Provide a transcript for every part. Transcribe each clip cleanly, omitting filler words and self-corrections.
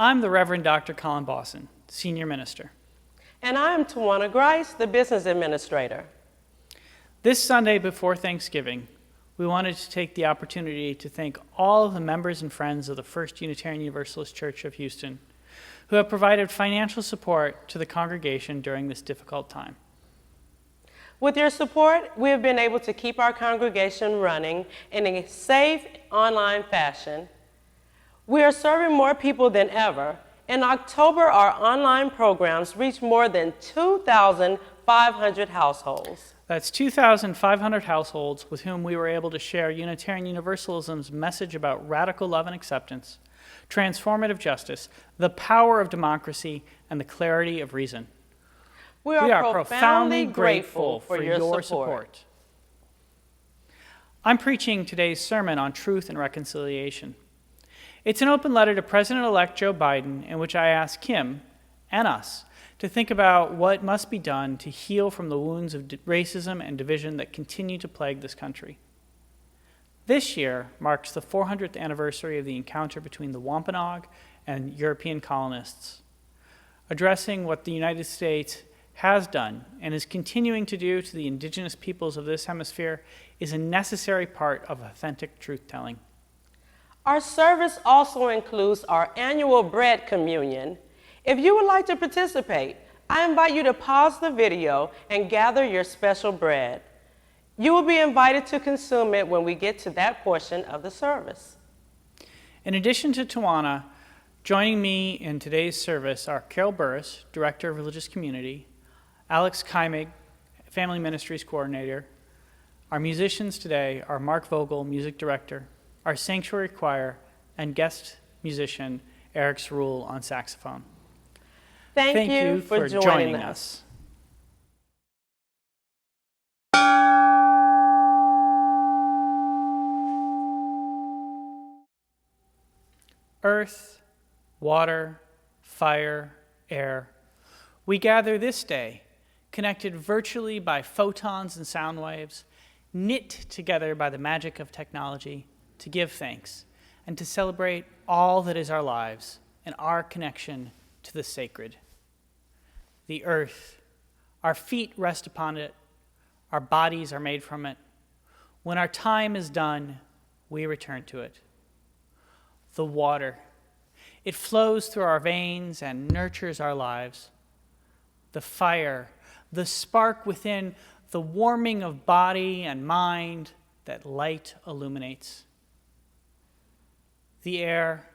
I'm the Reverend Dr. Colin Bossen, Senior Minister. And I'm Tawana Grice, the Business Administrator. This Sunday before Thanksgiving, we wanted to take the opportunity to thank all of the members and friends of the First Unitarian Universalist Church of Houston who have provided financial support to the congregation during this difficult time. With your support, we have been able to keep our congregation running in a safe online fashion. We are serving more people than ever. In October, our online programs reached more than 2,500 households. That's 2,500 households with whom we were able to share Unitarian Universalism's message about radical love and acceptance, transformative justice, the power of democracy, and the clarity of reason. We are profoundly grateful for your support. I'm preaching today's sermon on truth and reconciliation. It's an open letter to President-elect Joe Biden in which I ask him and us to think about what must be done to heal from the wounds of racism and division that continue to plague this country. This year marks the 400th anniversary of the encounter between the Wampanoag and European colonists, addressing what the United States has done and is continuing to do to the indigenous peoples of this hemisphere is a necessary part of authentic truth-telling. Our service also includes our annual bread communion. If you would like to participate, I invite you to pause the video and gather your special bread. You will be invited to consume it when we get to that portion of the service. In addition to Tawana, joining me in today's service are Carol Burris, Director of Religious Community, Alex Kaimig, Family Ministries Coordinator. Our musicians today are Mark Vogel, Music Director, our Sanctuary Choir, and guest musician Eric Srule on saxophone. Thank you for joining us. Earth, water, fire, air, we gather this day, connected virtually by photons and sound waves, knit together by the magic of technology, to give thanks and to celebrate all that is our lives and our connection to the sacred. The earth, our feet rest upon it, our bodies are made from it. When our time is done, we return to it. The water, it flows through our veins and nurtures our lives. The fire, the spark within, the warming of body and mind that light illuminates. The air,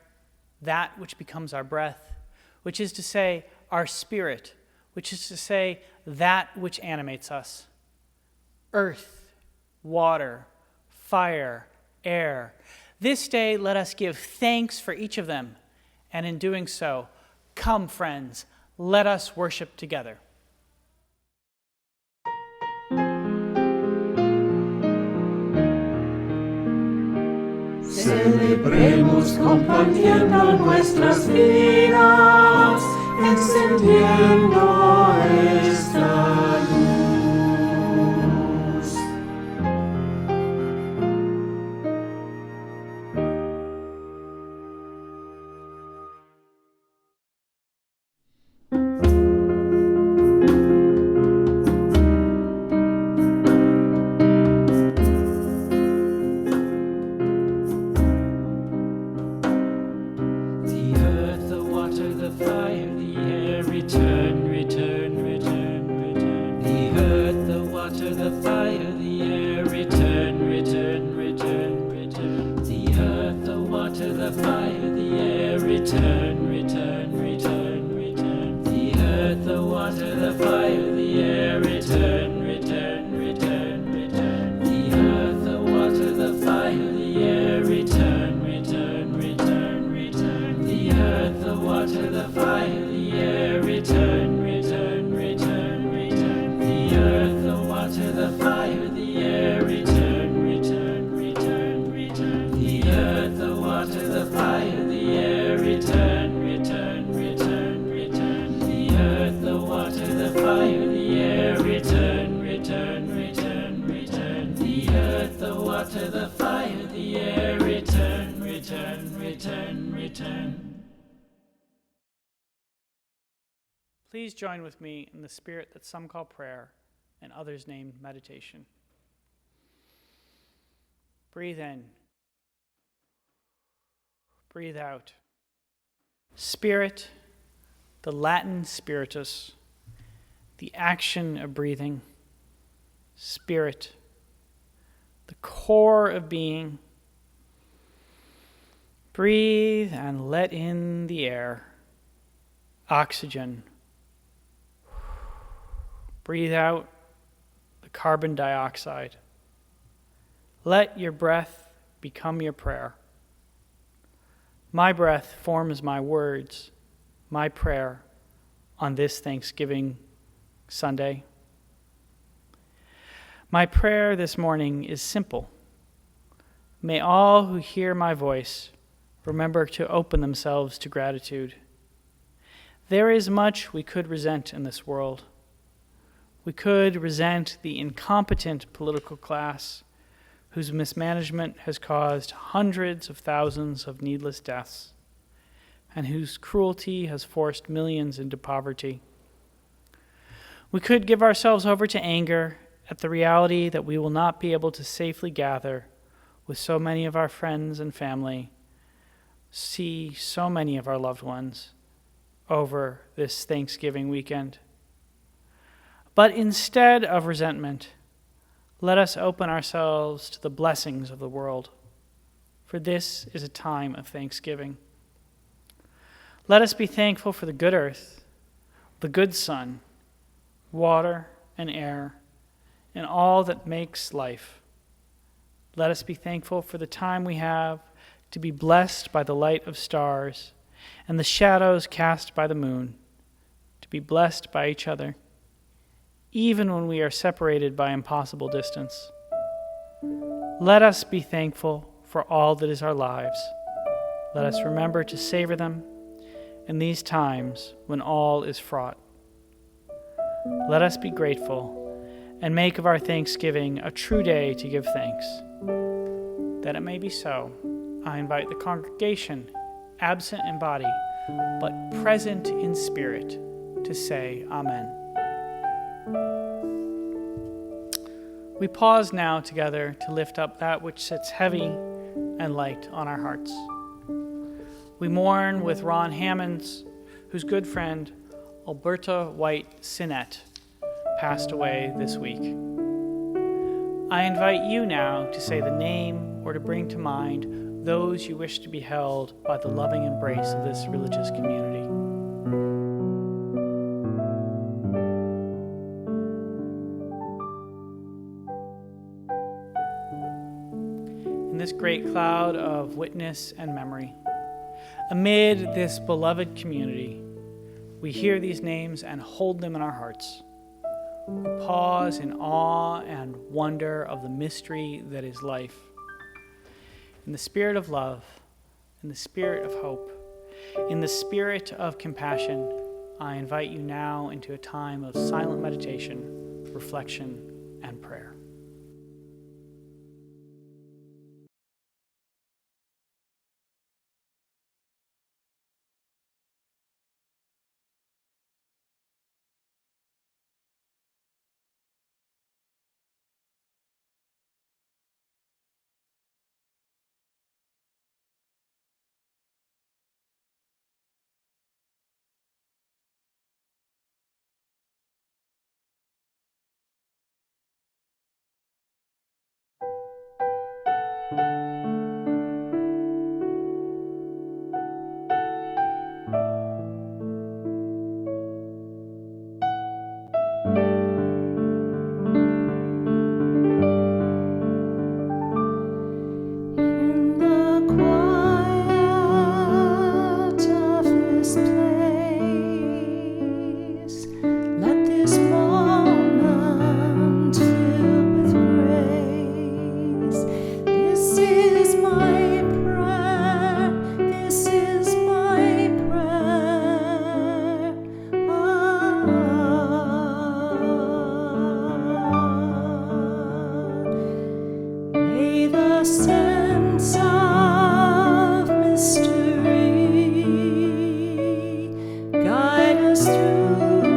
that which becomes our breath, which is to say, our spirit, which is to say, that which animates us. Earth, water, fire, air. This day, let us give thanks for each of them, and in doing so, come, friends, let us worship together. Celebremos compartiendo nuestras vidas, encendiendo esta luz. Return, Please join with me in the spirit that some call prayer and others name meditation. Breathe in. Breathe out. Spirit, the Latin spiritus, the action of breathing. Spirit, the core of being. Breathe and let in the air. Oxygen. Breathe out the carbon dioxide. Let your breath become your prayer. My breath forms my words, my prayer on this Thanksgiving Sunday. My prayer this morning is simple. May all who hear my voice remember to open themselves to gratitude. There is much we could resent in this world. We could resent the incompetent political class whose mismanagement has caused hundreds of thousands of needless deaths and whose cruelty has forced millions into poverty. We could give ourselves over to anger at the reality that we will not be able to safely gather with so many of our friends and family, see so many of our loved ones over this Thanksgiving weekend. But instead of resentment, let us open ourselves to the blessings of the world, for this is a time of thanksgiving. Let us be thankful for the good earth, the good sun, water and air, and all that makes life. Let us be thankful for the time we have to be blessed by the light of stars and the shadows cast by the moon, to be blessed by each other, even when we are separated by impossible distance. Let us be thankful for all that is our lives. Let us remember to savor them in these times when all is fraught. Let us be grateful and make of our Thanksgiving a true day to give thanks. That it may be so, I invite the congregation, absent in body, but present in spirit, to say Amen. We pause now together to lift up that which sits heavy and light on our hearts. We mourn with Ron Hammonds, whose good friend, Alberta White Sinnett, passed away this week. I invite you now to say the name or to bring to mind those you wish to be held by the loving embrace of this religious community. In this great cloud of witness and memory, amid this beloved community, we hear these names and hold them in our hearts. We pause in awe and wonder of the mystery that is life. In the spirit of love, in the spirit of hope, in the spirit of compassion, I invite you now into a time of silent meditation, reflection, and prayer. Guide us through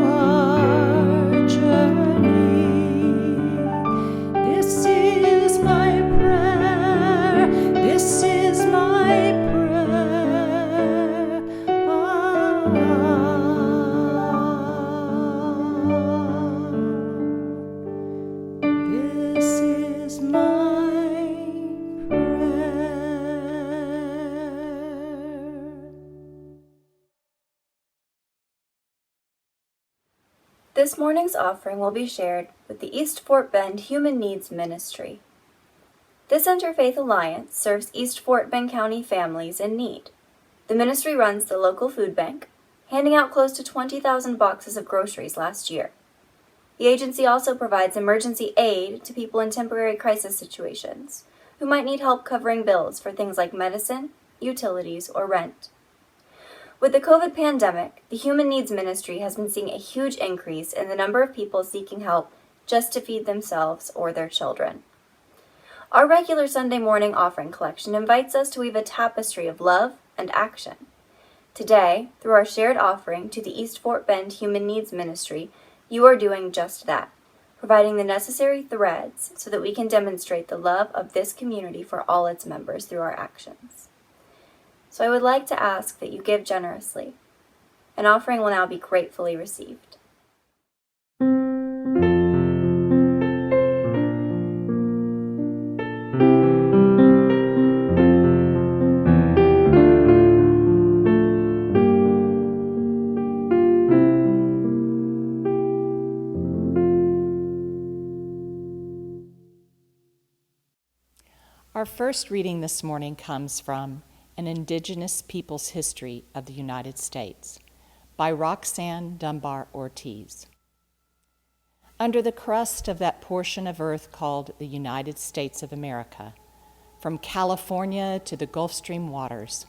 This morning's offering will be shared with the East Fort Bend Human Needs Ministry. This Interfaith Alliance serves East Fort Bend County families in need. The ministry runs the local food bank, handing out close to 20,000 boxes of groceries last year. The agency also provides emergency aid to people in temporary crisis situations who might need help covering bills for things like medicine, utilities, or rent. With the COVID pandemic, the Human Needs Ministry has been seeing a huge increase in the number of people seeking help just to feed themselves or their children. Our regular Sunday morning offering collection invites us to weave a tapestry of love and action. Today, through our shared offering to the East Fort Bend Human Needs Ministry, you are doing just that, providing the necessary threads so that we can demonstrate the love of this community for all its members through our actions. So I would like to ask that you give generously. An offering will now be gratefully received. Our first reading this morning comes from An Indigenous People's History of the United States by Roxanne Dunbar Ortiz. Under the crust of that portion of earth called the United States of America, from California to the Gulf Stream waters,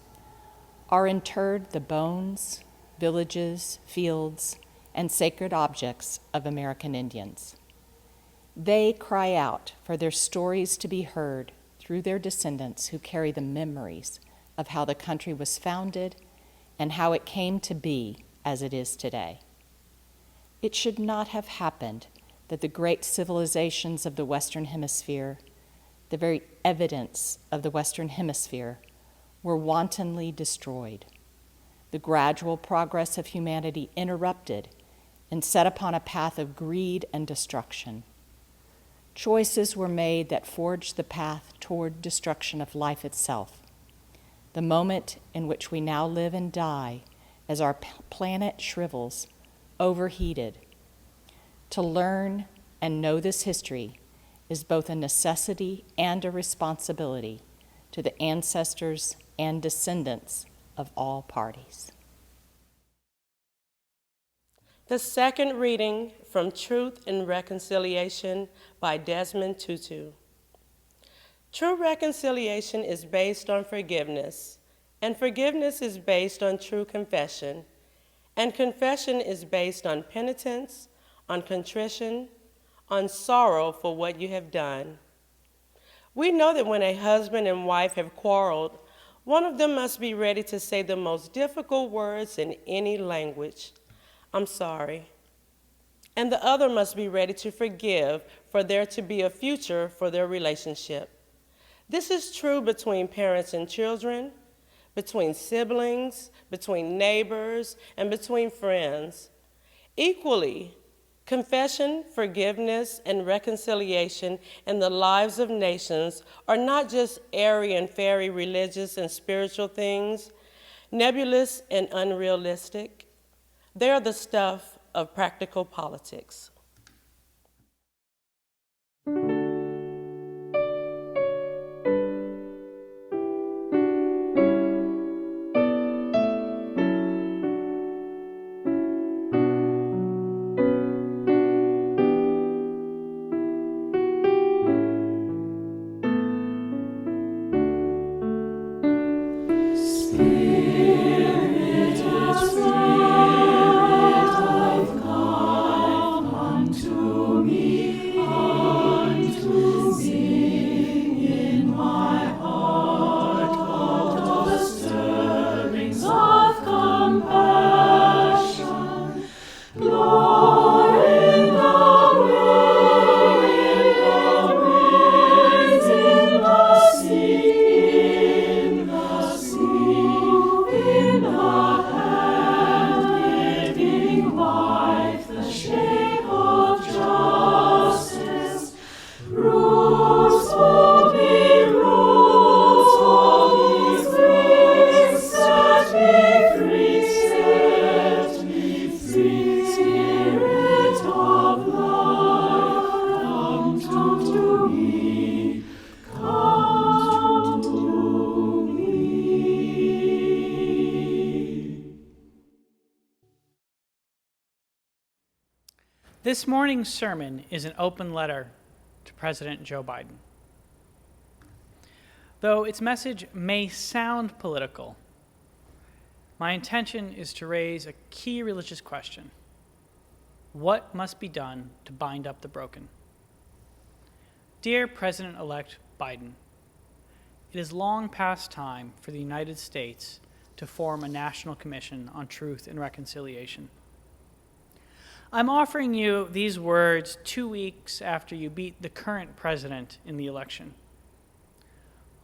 are interred the bones, villages, fields, and sacred objects of American Indians. They cry out for their stories to be heard through their descendants who carry the memories of how the country was founded and how it came to be as it is today. It should not have happened that the great civilizations of the Western Hemisphere, the very evidence of the Western Hemisphere, were wantonly destroyed. The gradual progress of humanity interrupted and set upon a path of greed and destruction. Choices were made that forged the path toward destruction of life itself. The moment in which we now live and die as our planet shrivels, overheated. To learn and know this history is both a necessity and a responsibility to the ancestors and descendants of all parties. The second reading from Truth and Reconciliation by Desmond Tutu. True reconciliation is based on forgiveness, and forgiveness is based on true confession, and confession is based on penitence, on contrition, on sorrow for what you have done. We know that when a husband and wife have quarreled, one of them must be ready to say the most difficult words in any language. I'm sorry. And the other must be ready to forgive for there to be a future for their relationship. This is true between parents and children, between siblings, between neighbors, and between friends. Equally, confession, forgiveness, and reconciliation in the lives of nations are not just airy and fairy religious and spiritual things, nebulous and unrealistic. They are the stuff of practical politics. Spirit of God, This morning's sermon is an open letter to President Joe Biden. Though its message may sound political, my intention is to raise a key religious question. What must be done to bind up the broken? Dear President-elect Biden, it is long past time for the United States to form a national commission on truth and reconciliation. I'm offering you these words 2 weeks after you beat the current president in the election.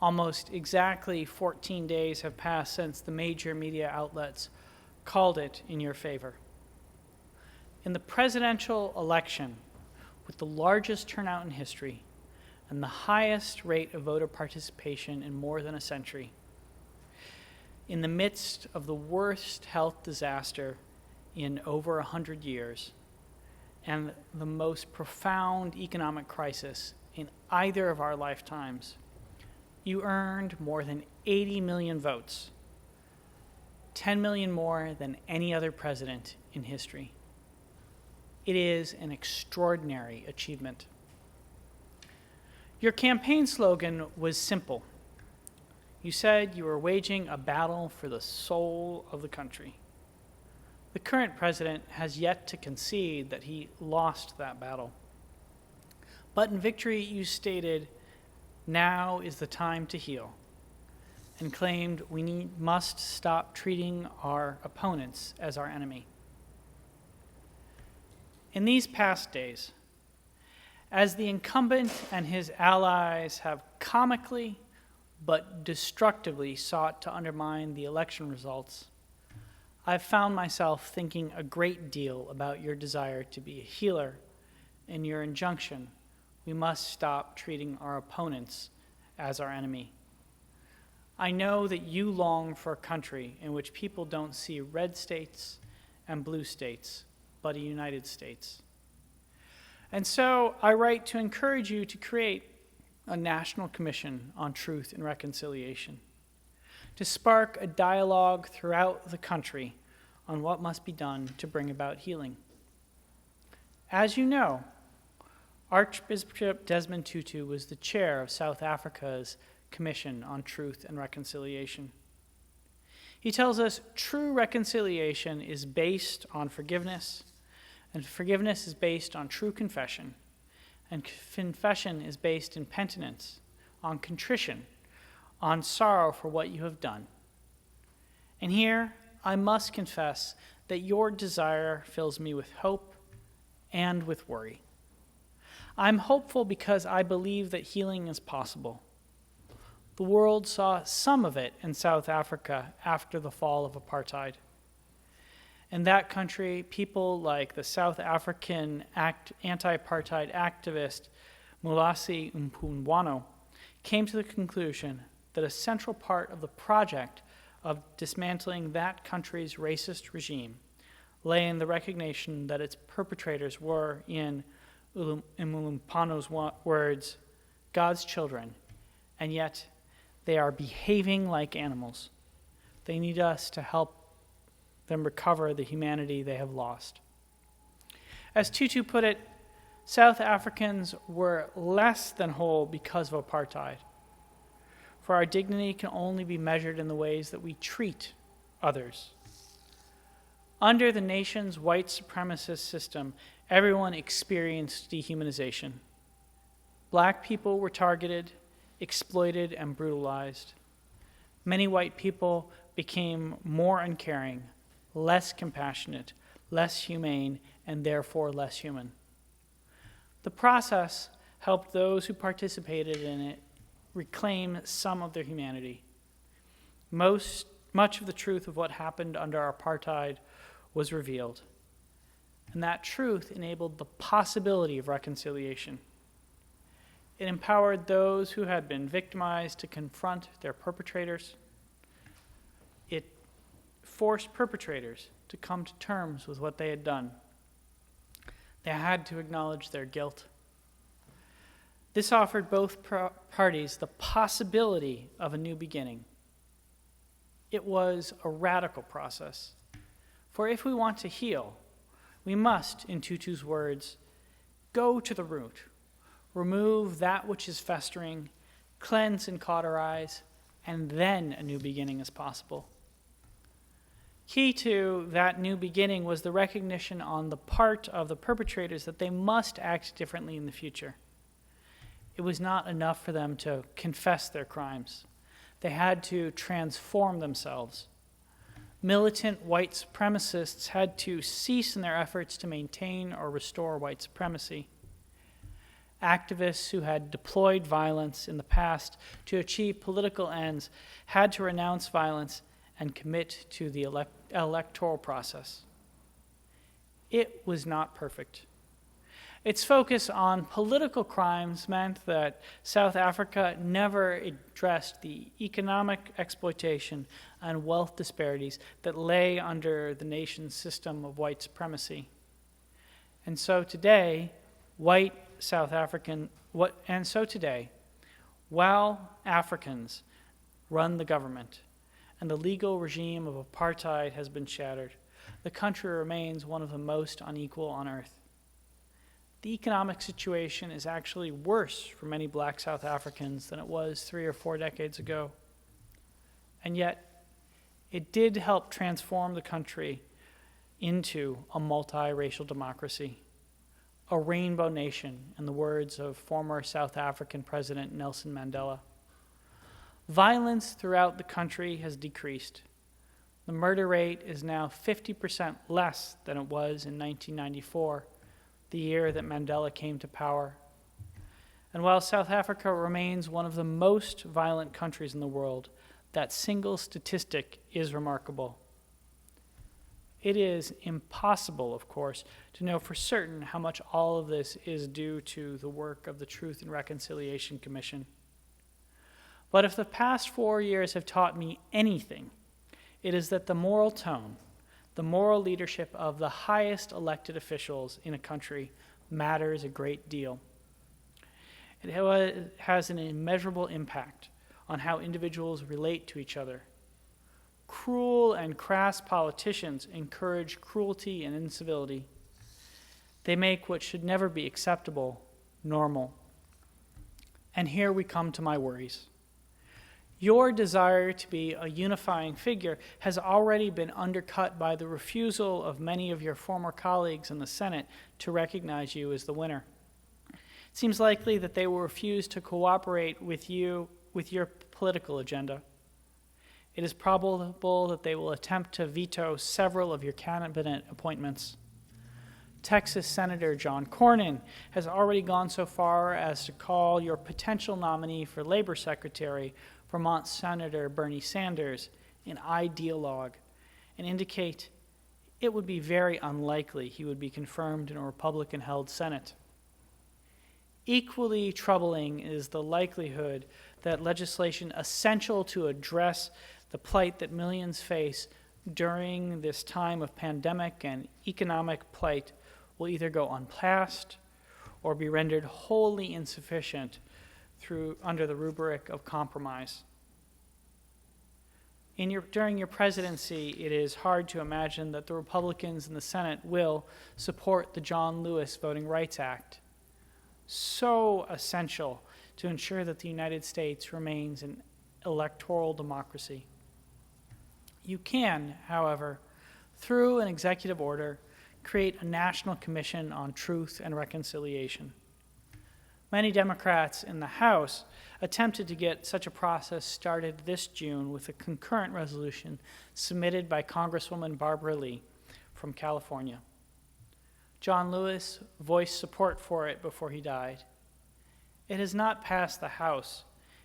Almost exactly 14 days have passed since the major media outlets called it in your favor. In the presidential election, with the largest turnout in history and the highest rate of voter participation in more than a century, in the midst of the worst health disaster in over 100 years, and the most profound economic crisis in either of our lifetimes, you earned more than 80 million votes, 10 million more than any other president in history. It is an extraordinary achievement. Your campaign slogan was simple. You said you were waging a battle for the soul of the country. The current president has yet to concede that he lost that battle. But in victory, you stated, now is the time to heal, and claimed we must stop treating our opponents as our enemy. In these past days, as the incumbent and his allies have comically but destructively sought to undermine the election results, I've found myself thinking a great deal about your desire to be a healer and your injunction, we must stop treating our opponents as our enemy. I know that you long for a country in which people don't see red states and blue states, but a United States. And so I write to encourage you to create a national commission on truth and reconciliation, to spark a dialogue throughout the country on what must be done to bring about healing. As you know, Archbishop Desmond Tutu was the chair of South Africa's Commission on Truth and Reconciliation. He tells us true reconciliation is based on forgiveness, and forgiveness is based on true confession, and confession is based in penitence, on contrition, on sorrow for what you have done. And here, I must confess that your desire fills me with hope and with worry. I'm hopeful because I believe that healing is possible. The world saw some of it in South Africa after the fall of apartheid. In that country, people like the South African anti-apartheid activist Mulasi Mpumbwano came to the conclusion that a central part of the project of dismantling that country's racist regime lay in the recognition that its perpetrators were, in Mpumbwano's words, God's children, and yet they are behaving like animals. They need us to help them recover the humanity they have lost. As Tutu put it, South Africans were less than whole because of apartheid. For our dignity can only be measured in the ways that we treat others. Under the nation's white supremacist system, everyone experienced dehumanization. Black people were targeted, exploited, and brutalized. Many white people became more uncaring, less compassionate, less humane, and therefore less human. The process helped those who participated in it reclaim some of their humanity. Much of the truth of what happened under apartheid was revealed, and that truth enabled the possibility of reconciliation. It empowered those who had been victimized to confront their perpetrators. It forced perpetrators to come to terms with what they had done. They had to acknowledge their guilt. This offered both parties the possibility of a new beginning. It was a radical process. For if we want to heal, We must, in Tutu's words, go to the root, remove that which is festering, cleanse and cauterize, and then a new beginning is possible. Key to that new beginning was the recognition on the part of the perpetrators that they must act differently in the future. It was not enough for them to confess their crimes. They had to transform themselves. Militant white supremacists had to cease in their efforts to maintain or restore white supremacy. Activists who had deployed violence in the past to achieve political ends had to renounce violence and commit to the electoral process. It was not perfect. Its focus on political crimes meant that South Africa never addressed the economic exploitation and wealth disparities that lay under the nation's system of white supremacy. And so today, while Africans run the government and the legal regime of apartheid has been shattered, the country remains one of the most unequal on earth. The economic situation is actually worse for many black South Africans than it was 3 or 4 decades ago. And yet, it did help transform the country into a multiracial democracy, a rainbow nation, in the words of former South African President Nelson Mandela. Violence throughout the country has decreased. The murder rate is now 50% less than it was in 1994, the year that Mandela came to power. And while South Africa remains one of the most violent countries in the world, that single statistic is remarkable. It is impossible, of course, to know for certain how much all of this is due to the work of the Truth and Reconciliation Commission. But if the past 4 years have taught me anything, it is that the moral tone, the moral leadership of the highest elected officials in a country matters a great deal. It has an immeasurable impact on how individuals relate to each other. Cruel and crass politicians encourage cruelty and incivility. They make what should never be acceptable normal. And here we come to my worries. Your desire to be a unifying figure has already been undercut by the refusal of many of your former colleagues in the Senate to recognize you as the winner. It seems likely that they will refuse to cooperate with you with your political agenda. It is probable that they will attempt to veto several of your cabinet appointments. Texas Senator John Cornyn has already gone so far as to call your potential nominee for Labor Secretary, Vermont Senator Bernie Sanders, an ideologue, and indicate it would be very unlikely he would be confirmed in a Republican-held Senate. Equally troubling is the likelihood that legislation essential to address the plight that millions face during this time of pandemic and economic plight will either go unpassed or be rendered wholly insufficient under the rubric of compromise. During your presidency, it is hard to imagine that the Republicans in the Senate will support the John Lewis Voting Rights Act, so essential to ensure that the United States remains an electoral democracy. You can, however, through an executive order, create a national commission on truth and reconciliation. Many Democrats in the House attempted to get such a process started this June with a concurrent resolution submitted by Congresswoman Barbara Lee from California. John Lewis voiced support for it before he died. It has not passed the House,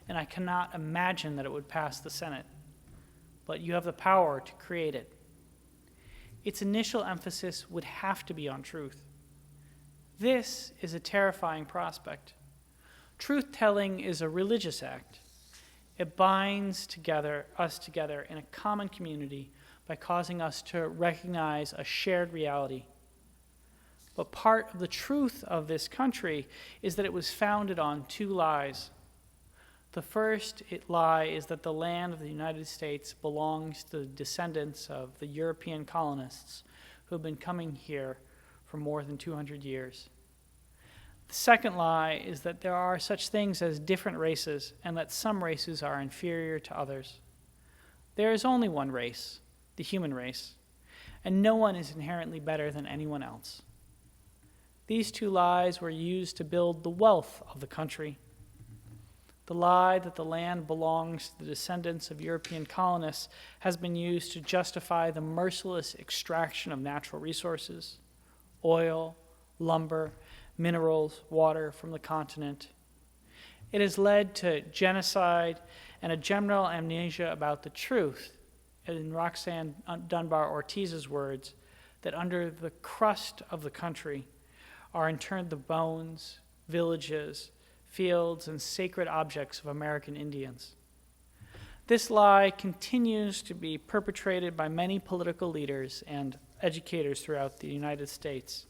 and I cannot imagine that it would pass the Senate, but you have the power to create it. Its initial emphasis would have to be on truth. This is a terrifying prospect. Truth-telling is a religious act. It binds us together in a common community by causing us to recognize a shared reality. But part of the truth of this country is that it was founded on 2 lies. The first lie is that the land of the United States belongs to the descendants of the European colonists who have been coming here for more than 200 years. The second lie is that there are such things as different races and that some races are inferior to others. There is only one race, the human race, and no one is inherently better than anyone else. These two lies were used to build the wealth of the country. The lie that the land belongs to the descendants of European colonists has been used to justify the merciless extraction of natural resources, oil, lumber, minerals, water from the continent. It has led to genocide and a general amnesia about the truth, in Roxanne Dunbar Ortiz's words, that under the crust of the country are interred the bones, villages, fields, and sacred objects of American Indians. This lie continues to be perpetrated by many political leaders and educators throughout the United States.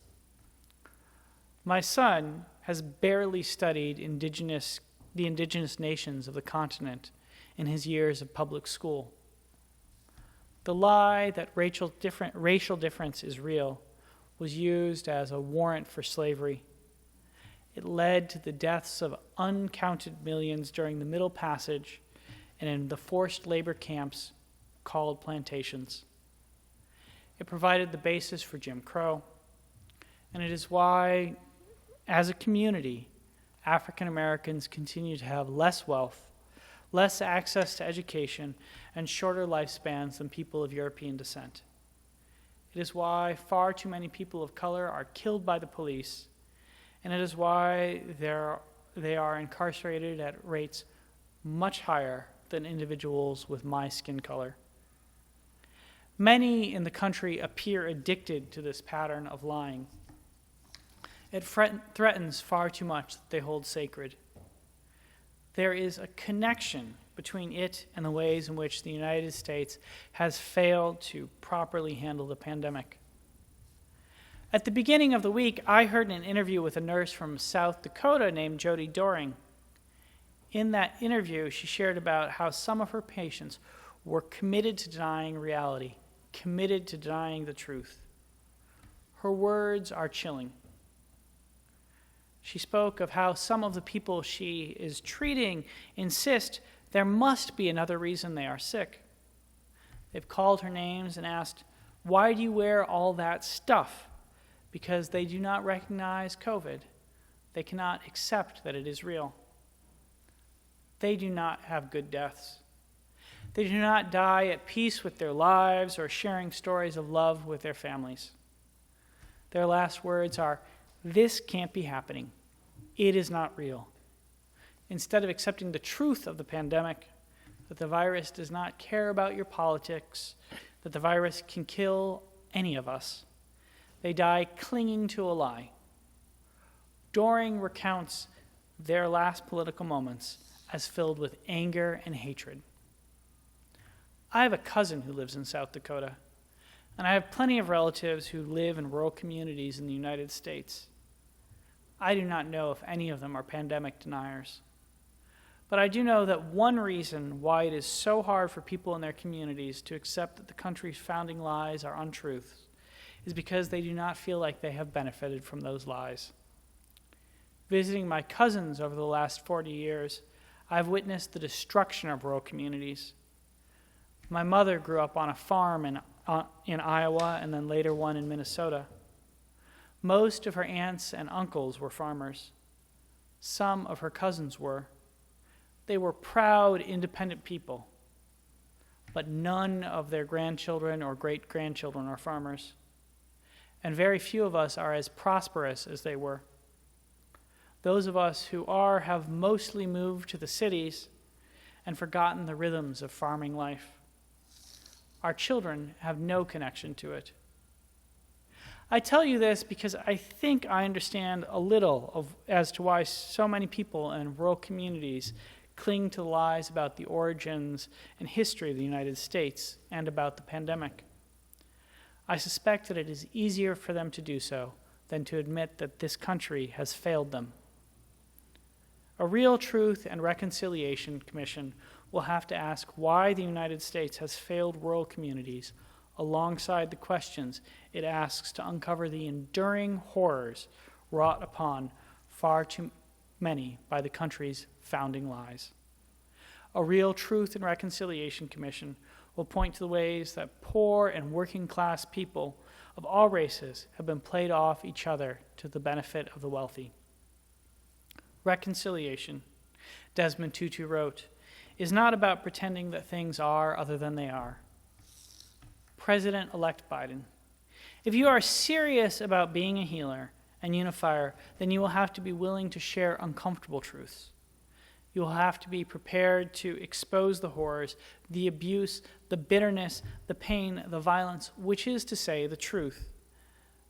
My son has barely studied the indigenous nations of the continent in his years of public school. The lie that racial difference is real was used as a warrant for slavery. It led to the deaths of uncounted millions during the Middle Passage and in the forced labor camps called plantations. It provided the basis for Jim Crow, and it is why, as a community, African Americans continue to have less wealth, less access to education, and shorter lifespans than people of European descent. It is why far too many people of color are killed by the police, and it is why they are incarcerated at rates much higher than individuals with my skin color. Many in the country appear addicted to this pattern of lying. It threatens far too much that they hold sacred. There is a connection between it and the ways in which the United States has failed to properly handle the pandemic. At the beginning of the week, I heard an interview with a nurse from South Dakota named Jody Doring. In that interview, she shared about how some of her patients were committed to denying reality, committed to denying the truth. Her words are chilling. She spoke of how some of the people she is treating insist there must be another reason they are sick. They've called her names and asked, "Why do you wear all that stuff?" Because they do not recognize COVID. They cannot accept that it is real. They do not have good deaths. They do not die at peace with their lives or sharing stories of love with their families. Their last words are, "This can't be happening. It is not real." Instead of accepting the truth of the pandemic, that the virus does not care about your politics, that the virus can kill any of us, they die clinging to a lie. Doring recounts their last political moments as filled with anger and hatred. I have a cousin who lives in South Dakota, and I have plenty of relatives who live in rural communities in the United States. I do not know if any of them are pandemic deniers. But I do know that one reason why it is so hard for people in their communities to accept that the country's founding lies are untruths is because they do not feel like they have benefited from those lies. Visiting my cousins over the last 40 years, I've witnessed the destruction of rural communities. My mother grew up on a farm in Iowa and then later one in Minnesota. Most of her aunts and uncles were farmers. Some of her cousins were. They were proud, independent people, but none of their grandchildren or great-grandchildren are farmers, and very few of us are as prosperous as they were. Those of us who are have mostly moved to the cities and forgotten the rhythms of farming life. Our children have no connection to it. I tell you this because I think I understand a little as to why so many people in rural communities cling to lies about the origins and history of the United States and about the pandemic. I suspect that it is easier for them to do so than to admit that this country has failed them. A Real Truth and Reconciliation Commission will have to ask why the United States has failed rural communities alongside the questions it asks to uncover the enduring horrors wrought upon far too many by the country's founding lies. A real Truth and Reconciliation Commission will point to the ways that poor and working class people of all races have been played off each other to the benefit of the wealthy. Reconciliation, Desmond Tutu wrote, is not about pretending that things are other than they are. President-elect Biden, if you are serious about being a healer and unifier, then you will have to be willing to share uncomfortable truths. You will have to be prepared to expose the horrors, the abuse, the bitterness, the pain, the violence, which is to say, the truth,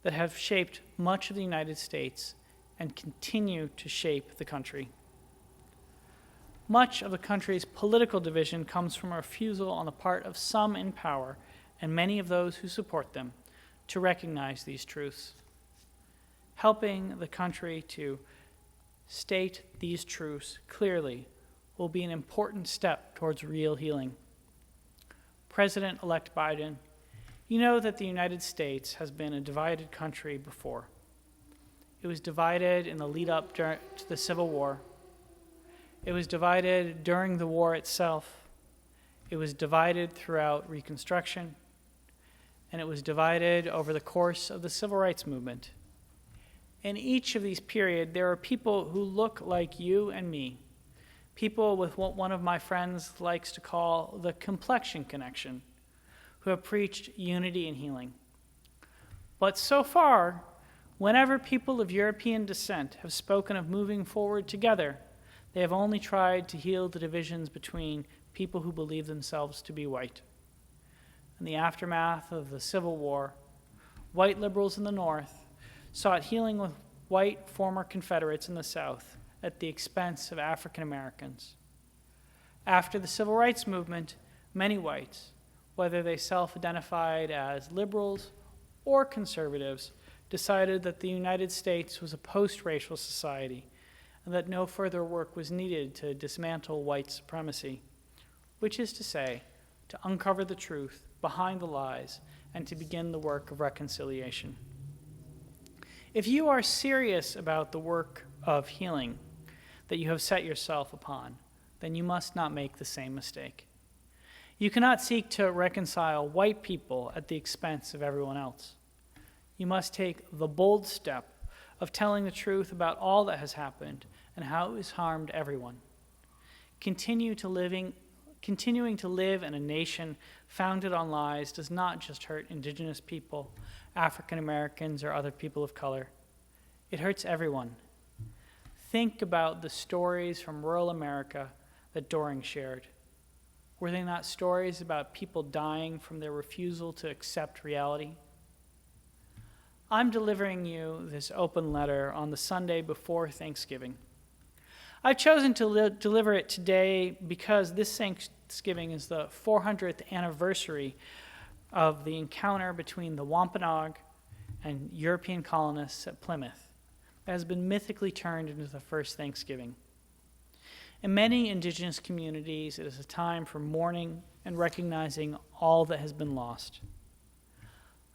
that have shaped much of the United States and continue to shape the country. Much of the country's political division comes from a refusal on the part of some in power and many of those who support them to recognize these truths. Helping the country to state these truths clearly will be an important step towards real healing. President-elect Biden, you know that the United States has been a divided country before. It was divided in the lead-up to the Civil War. It was divided during the war itself. It was divided throughout Reconstruction. And it was divided over the course of the Civil Rights Movement. In each of these periods, there are people who look like you and me, people with what one of my friends likes to call the complexion connection, who have preached unity and healing. But so far, whenever people of European descent have spoken of moving forward together, they have only tried to heal the divisions between people who believe themselves to be white. In the aftermath of the Civil War, white liberals in the North sought healing with white former Confederates in the South at the expense of African Americans. After the Civil Rights Movement, many whites, whether they self-identified as liberals or conservatives, decided that the United States was a post-racial society and that no further work was needed to dismantle white supremacy, which is to say, to uncover the truth behind the lies and to begin the work of reconciliation. If you are serious about the work of healing that you have set yourself upon, then you must not make the same mistake. You cannot seek to reconcile white people at the expense of everyone else. You must take the bold step of telling the truth about all that has happened and how it has harmed everyone. Continuing to live in a nation founded on lies does not just hurt Indigenous people, African Americans, or other people of color. It hurts everyone. Think about the stories from rural America that Doring shared. Were they not stories about people dying from their refusal to accept reality? I'm delivering you this open letter on the Sunday before Thanksgiving. I've chosen to deliver it today because this Thanksgiving is the 400th anniversary of the encounter between the Wampanoag and European colonists at Plymouth that has been mythically turned into the first Thanksgiving. In many Indigenous communities, it is a time for mourning and recognizing all that has been lost.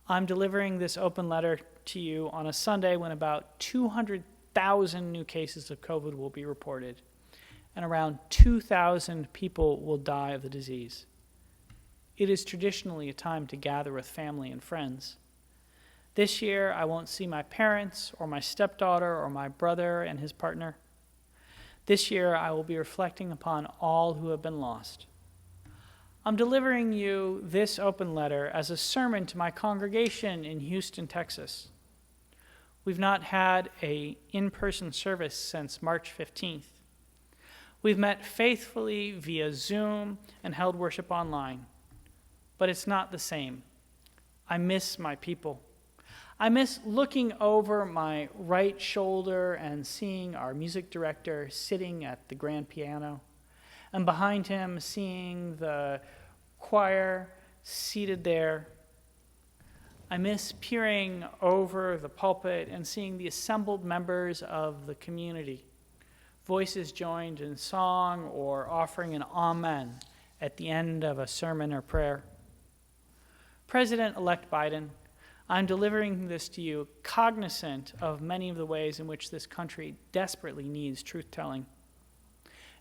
I'm delivering this open letter to you on a Sunday when about 200,000 new cases of COVID will be reported, and around 2,000 people will die of the disease. It is traditionally a time to gather with family and friends. This year, I won't see my parents or my stepdaughter or my brother and his partner. This year, I will be reflecting upon all who have been lost. I'm delivering you this open letter as a sermon to my congregation in Houston, Texas. We've not had an in-person service since March 15th. We've met faithfully via Zoom and held worship online, but it's not the same. I miss my people. I miss looking over my right shoulder and seeing our music director sitting at the grand piano, and behind him seeing the choir seated there. I miss peering over the pulpit and seeing the assembled members of the community, voices joined in song or offering an amen at the end of a sermon or prayer. President-elect Biden, I'm delivering this to you cognizant of many of the ways in which this country desperately needs truth-telling.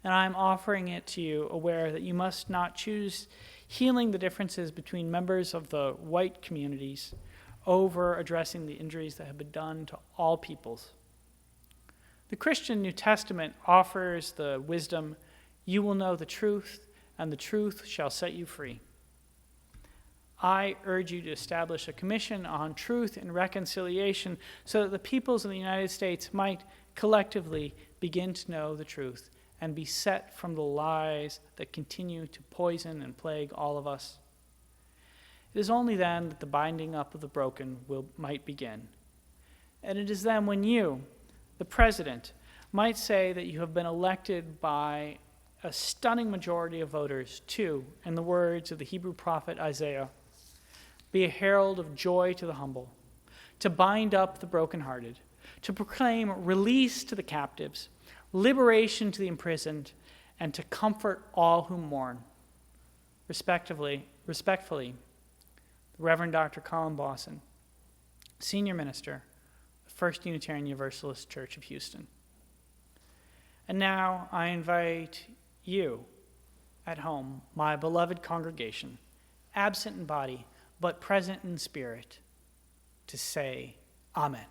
And I'm offering it to you aware that you must not choose healing the differences between members of the white communities over addressing the injuries that have been done to all peoples. The Christian New Testament offers the wisdom, you will know the truth, and the truth shall set you free. I urge you to establish a commission on truth and reconciliation so that the peoples of the United States might collectively begin to know the truth and be set from the lies that continue to poison and plague all of us. It is only then that the binding up of the broken might begin. And it is then when you, the president, might say that you have been elected by a stunning majority of voters to, in the words of the Hebrew prophet Isaiah, be a herald of joy to the humble, to bind up the brokenhearted, to proclaim release to the captives, liberation to the imprisoned, and to comfort all who mourn. Respectfully, the Reverend Dr. Colin Bossen, Senior Minister, the First Unitarian Universalist Church of Houston. And now I invite you at home, my beloved congregation, absent in body, but present in spirit, to say Amen.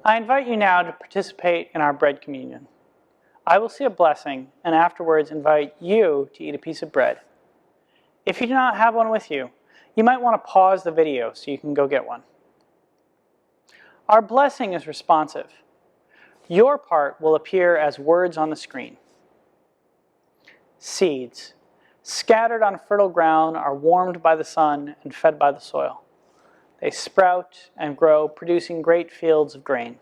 I invite you now to participate in our bread communion. I will say a blessing and afterwards invite you to eat a piece of bread. If you do not have one with you, you might want to pause the video so you can go get one. Our blessing is responsive. Your part will appear as words on the screen. Seeds, scattered on fertile ground, are warmed by the sun and fed by the soil. They sprout and grow, producing great fields of grain.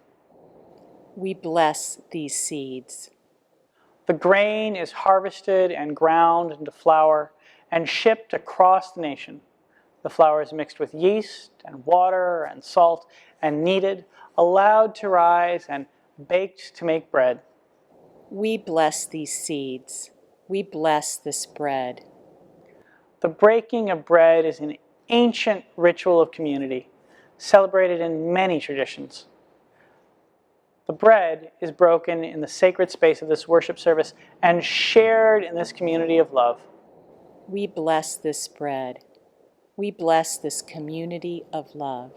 We bless these seeds. The grain is harvested and ground into flour and shipped across the nation. The flour is mixed with yeast and water and salt and kneaded, allowed to rise, and baked to make bread. We bless these seeds. We bless this bread. The breaking of bread is an ancient ritual of community, celebrated in many traditions. The bread is broken in the sacred space of this worship service and shared in this community of love. We bless this bread. We bless this community of love.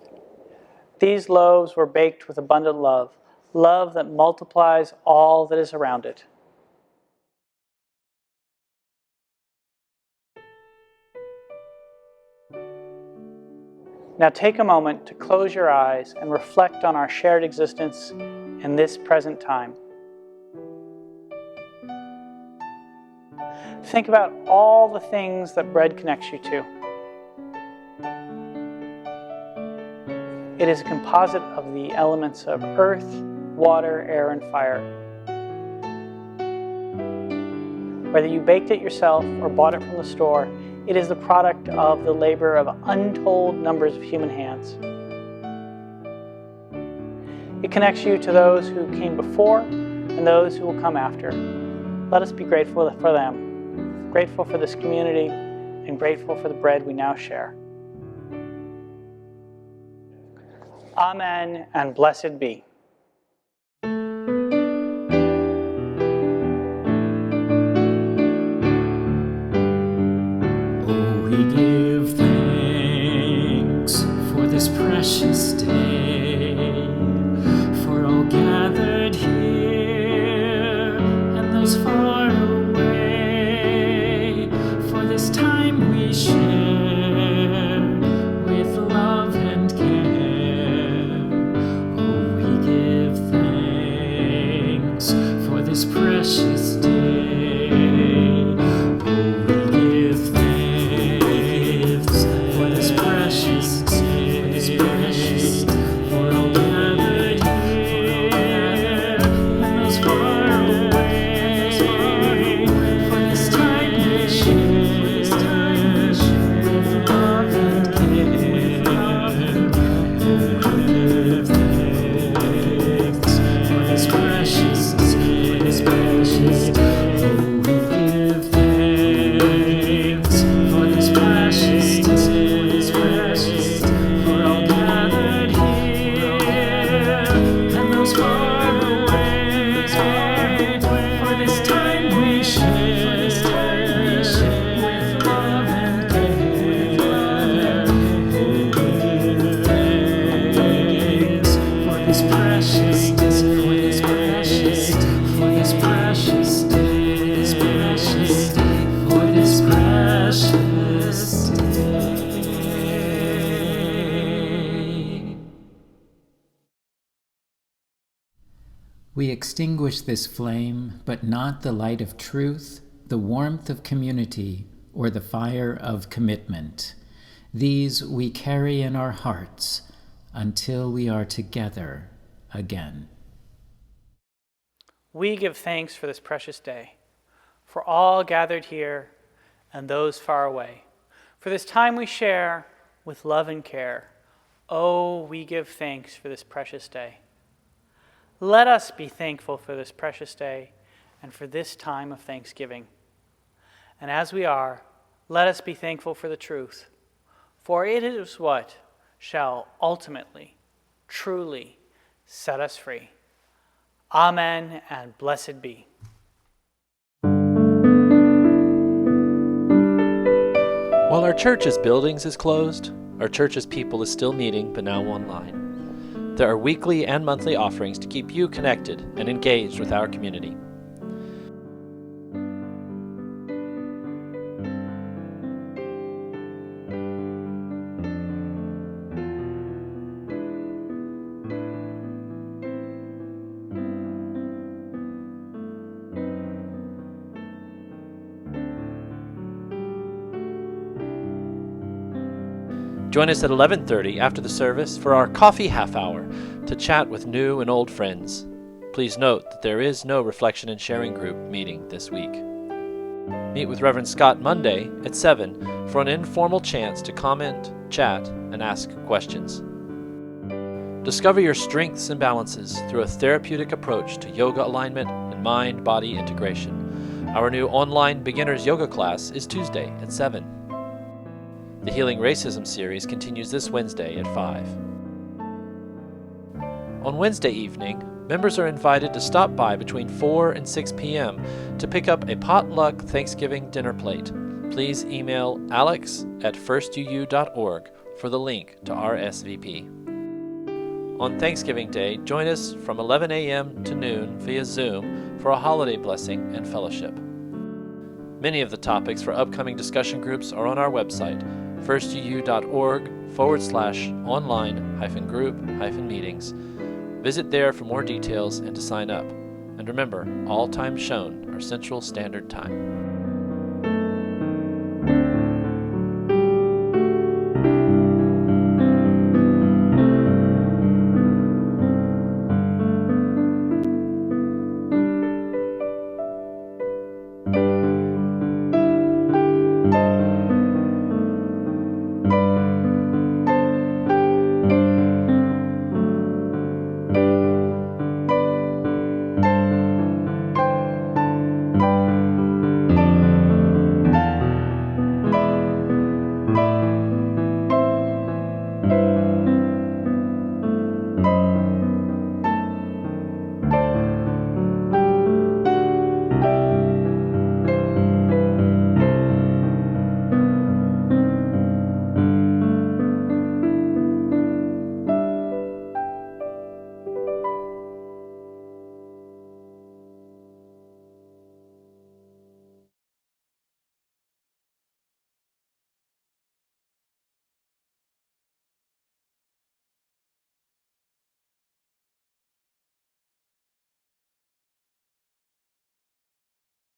These loaves were baked with abundant love, love that multiplies all that is around it. Now take a moment to close your eyes and reflect on our shared existence in this present time. Think about all the things that bread connects you to. It is a composite of the elements of earth, water, air, and fire. Whether you baked it yourself or bought it from the store, it is the product of the labor of untold numbers of human hands. It connects you to those who came before and those who will come after. Let us be grateful for them, grateful for this community, and grateful for the bread we now share. Amen, and blessed be. We give thanks for this precious day, for all gathered here and those far away, for this time we share give thanks for this precious day, this precious day. Oh, we give thanks for this precious day, this precious day. For all gathered here and those far away, for this time we share with love and care. For this precious day, for this precious day, for this precious day, this precious day, for this precious day. We extinguish this flame, but not the light of truth, the warmth of community, or the fire of commitment. These we carry in our hearts until we are together again. We give thanks for this precious day, for all gathered here and those far away, for this time we share with love and care. Oh, we give thanks for this precious day. Let us be thankful for this precious day and for this time of thanksgiving. And as we are, let us be thankful for the truth, for it is what shall ultimately, truly set us free. Amen and blessed be. While our church's buildings is closed, our church's people is still meeting, but now online. There are weekly and monthly offerings to keep you connected and engaged with our community. Join us at 11:30 after the service for our coffee half hour to chat with new and old friends. Please note that there is no reflection and sharing group meeting this week. Meet with Reverend Scott Monday at 7 for an informal chance to comment, chat, and ask questions. Discover your strengths and balances through a therapeutic approach to yoga alignment and mind-body integration. Our new online beginners yoga class is Tuesday at 7. The Healing Racism series continues this Wednesday at 5. On Wednesday evening, members are invited to stop by between 4 and 6 p.m. to pick up a potluck Thanksgiving dinner plate. Please email alex@firstuuhouston.org for the link to RSVP. On Thanksgiving Day, join us from 11 a.m. to noon via Zoom for a holiday blessing and fellowship. Many of the topics for upcoming discussion groups are on our website, firstuuhouston.org/online-group-meetings. Visit there for more details and to sign up. And remember, all times shown are Central Standard Time.